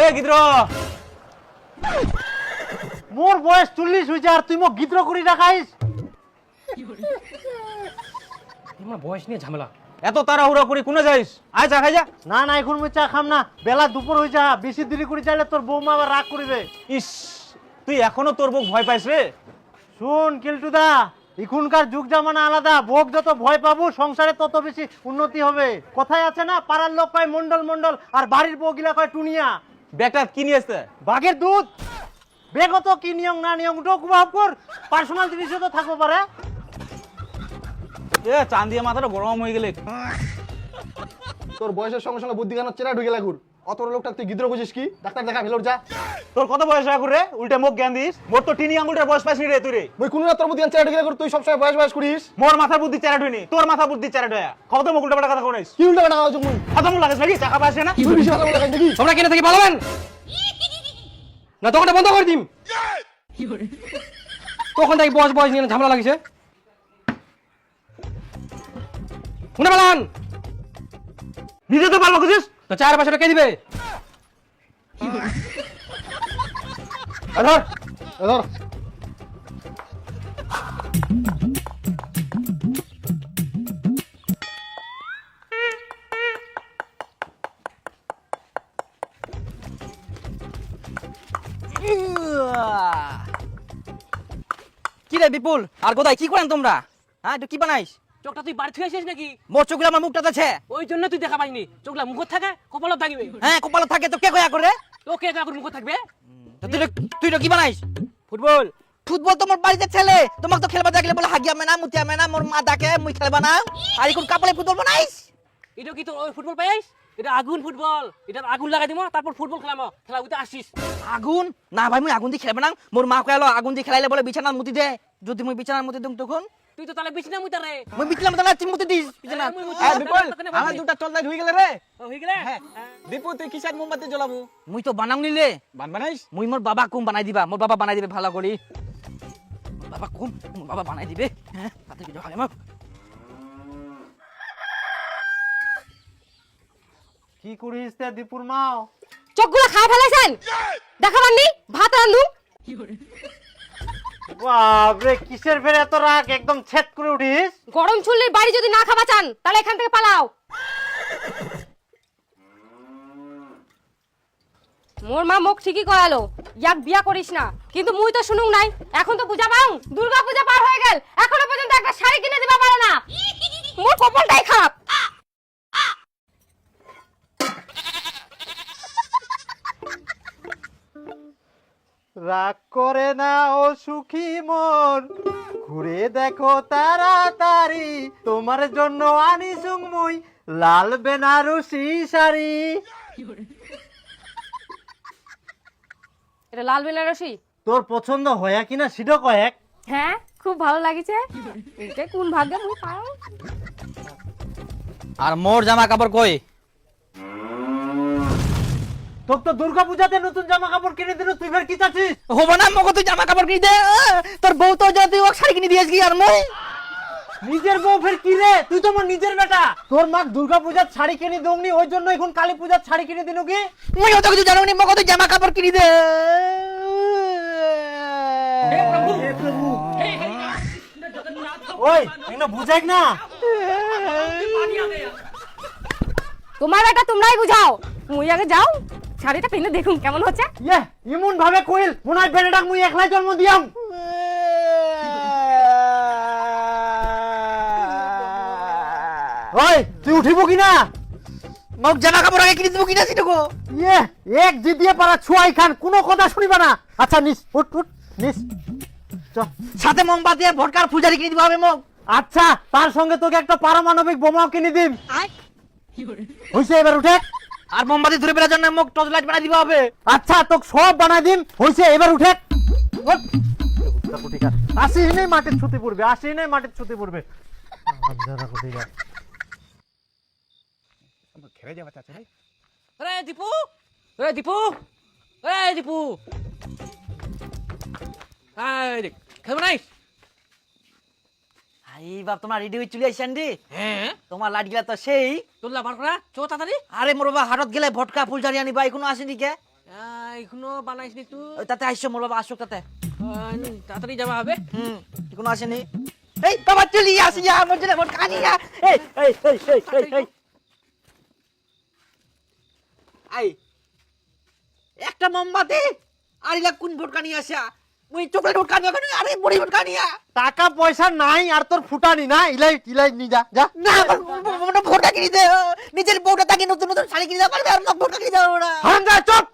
এ গিদ্র মোর বয়স 40 হইছে আর তুই মোক গিদ্র করি রাখাইস। তোমার বয়স নিয়ে ঝামেলা। এত তাড়াহুড়া করে কোনে যাইস? আয় চা খাই যা। না না এখন মুই চা খাম না, বেলা দুপুর হই যা, বেশি দেরি করে চাইলে তোর বৌমা আবার রাগ করিবে। ইস, তুই এখনো তোর বউ ভয় পাইস রে? শুন কিল্টুদা, এখনকার যুগ জামানা আলাদা, বউক যত ভয় পাবো সংসারে তত বেশি উন্নতি হবে। কথায় আছে না, পাড়ার লোক কয় মন্ডল মন্ডল আর বাড়ির বউ গিলা কয় টুনিয়া। ব্যাগটা কি নিয়ে আসতে? বাঘের দুধ। বেগত কি নিয়ম না নিয়ম ওটাও কুভাব কর, পার্সোনাল জিনিসও তো থাকবো পারে। এ চান দিয়ে মাথাটা গরম হয়ে গেলে। তোর বয়সের সঙ্গে সঙ্গে বুদ্ধি গান চেরা ঢুকে লাগুর। অত লোকটা তুই গিদ্র বুঝিস কি? ডাক্তার দেখা ভেলোর যা। তোর কত বয়স হয়ে রে? উল্টে মুখ জ্ঞান দিস। মোর তো টিনি আঙ্গুলটার বয়স পাইছিস রে তুই রে। ওই কোন তোর বুদ্ধি গান চেরা ঢুকে লাগুর, তুই সবসময় বয়স বয়স করিস। মোর মাথার বুদ্ধি চেরা ঢুইনি, তোর মাথা বুদ্ধি চেরা ঢুয়া। কত মুখ উল্টা পাল্টা কথা কোনিস? কি উল্টা কথা কইছ মুই? কথা মুখ লাগাস নাকি? টাকা পাইছ না? তুই বেশি কথা বলে কাজ দেখি। তোমরা কেন থেকে পালাবেন না? দোকানটা বন্ধ করে দিম। তখন থেকে বয়স বয়স নিয়ে ঝামেলা লাগিছে। শুনে পালান নিজে তো পারবো খুঁজিস তো 4 বছর কে দিবে? ধর ধর কি রে বিপুল আর গোদাই কি করেন তোমরা? হ্যাঁ তুই কি বানাইস? চোখটা তুই বাড়ি থেকে আসিস নাকি? মোর চোখগুলো আমার মুখটাতে আছে। ওই জন্য তুই দেখা পাইনি। চোখলা মুখত থাকে, কপালত থাকিবে। হ্যাঁ কপালে থাকে তো কে কয়া করে? তোকে এখন মুখত থাকবে। তো তুই তো কি বানাইস? ফুটবল। ফুটবল তো মোর বাড়িতে ছেলে, তোমাকে তো খেলবা দেখলে বলে হাগিয়া মেনা মুতিয়া মেনা, মোর মা ডাকে মুই খেলবা না। আর এখন কাপলে ফুটবল বানাইস? এটা কি তোর ওই ফুটবল পাইস? এটা আগুন ফুটবল। এটা আগুন লাগাই দিমো, তারপর ফুটবল খেলামো। খেলা উঠে আসিস। আগুন না ভাই, মুই আগুন দিয়ে খেলবা না। মোর মা কয়ালো আগুন দিয়ে খেলাইলে বলে বিছানার মুতি দে। যদি মুই বিছানার মুতি দিম তখন তুই তো তাহলে বেশি না মুইতা রে। মুই বিছলাম তাহলে তুই মুতি দিস বিছানা। মুই মুতি হ্যাঁ দিলাম, বিপুল তাহলে আমার বাদ দে। দুটা টলদাই হই গেলে রে। হই গেলে? দীপু তুই কিসের মোমবাতি জ্বলাবো? মুই তো বানাও নিলে বানাইস? মুই মোর বাবা কুম বানাই দিবা। মোর বাবা বানাই দিবে ভালো করি। মোর বাবা কুম মোর বাবা বানাই দিবে। হ্যাঁ তাতে কি জখালে মোক। কি করিস তে দীপুর মাও? চোখগুলো খায় ফেলাইছেন, দেখাবাননি ভাত রান্ধু। বাপরে কিসের ফের এত রাগ, একদম ছেদ করে উঠিস। গরম চুল্লির বাড়ি যদি না খাবা চান তাহলে এখান থেকে পালাও। মোর মা মুখ ঠিকই কয়ালো, ইয়াক বিয়া করিস না, কিন্তু মুই তো শুনুং নাই। এখন তো পূজা পাও, দুর্গা পূজা পার হয়ে গেল, এখনো পর্যন্ত একটা শাড়ি কিনে দিবা পারে না। মোর কপালটাই খারাপ। রাগ করে না ও সুখী মন, ঘুরে দেখো তাড়াতাড়ি, তোমার জন্য আনিসুং মুই লাল বেনারসি শাড়ি। এটা লাল বেনারসি তোর পছন্দ হয় কিনা সেটা কয়েক। হ্যাঁ খুব ভালো লাগিছে। এটা কোন ভাগ্যে মুই পাও। আর মোর জামা কাপড় কই? তোর তো দুর্গা পূজাতে নতুন জামা কাপড় কিনে দিল, তুই ফের কি চাচ্ছিস? হবো না মগো তুই জামা কাপড় কিনে দে। তোর বউ তো যা তুই ওক শাড়ি কিনে দিয়েছিস কি আর মই? নিজের বউ ফের কি রে? তুই তো আমার নিজের বেটা। তোর মা দুর্গা পূজার শাড়ি কিনে দৌনি, ওই জন্য এখন কালী পূজার শাড়ি কিনে দিনু কি? মই অত কিছু জানো নি, মগো তুই জামা কাপড় কিনে দে। ওই এগুলো বুঝাই না। তোমার বেটা তোমরাই বুঝাও, মুই আগে যাও শাড়িটা পিনে দেখুন কেমন হচ্ছে। ইয়ে ইমন ভাবে কইল মনে হয় বেটাটাক মুই একলাই জন্ম দিয়াম। ওই তুই উঠিব কিনা? মোক জামা কাপড় আগে কিনে দিব কিনা সিটুকো? ইয়ে এক জিদিয়ে পারা ছুয়াই খান, কোনো কথা শুনিবা না। আচ্ছা নিস, উঠ উঠ নিস। চ। সাথে মোমবাতি আর ভটকার ফুলজারি কিনে দিব হবে মোক। আচ্ছা তার সঙ্গে তোকে একটা পারমাণবিক বোমাও কিনে দিম। হইছে এবার উঠে। আর মোমবাতি ধরে বেড়ার জন্য মোক টর্চ লাইট বানাই দিব হবে। আচ্ছা তোকে সব বানাই দিম। হইছে এবার উঠে। আসিস নেই মাটির ছুটি পড়বে, আসিস নেই মাটির ছুটি পড়বে। রে দীপু, রে দীপু, রে দীপু। এই দেখ, খেলবো নাই? আই বাপ তোমার রেডি হই চলে আইছেন রে। হ্যাঁ তোমার লাইট গিলা তো সেই। তোর লাভার করা চো তাড়াতাড়ি। আরে মোর বাবা হাটত গেলে ভটকা ফুলজারি আনিবা, এখনো আসেনি কে? এখনো বানাইস নি তুই ওই তাতে আইসো মোর বাবা আসুক তাতে তাড়াতাড়ি যাওয়া হবে এখনো আসেনি এই বাবা চলি আসি যা মোর জন্য মোর কানিয়া এই এই এই এই এই এই আই একটা মোমবাতি আর ইলা কোন ভোট কানিয়া আসা মুই চকলেট ভোট কানিয়া কেন আরে বড়ি ভোট কানিয়া টাকা পয়সা নাই আর তোর ফুটানি না ইলাই ইলাই নি যা যা না মোটা ভোট কিনে দে নিজের বউটা তাকে নতুন নতুন শাড়ি কিনে দাও পারবে আর ভোট কিনে দাও ওরা হারাম যা চুপ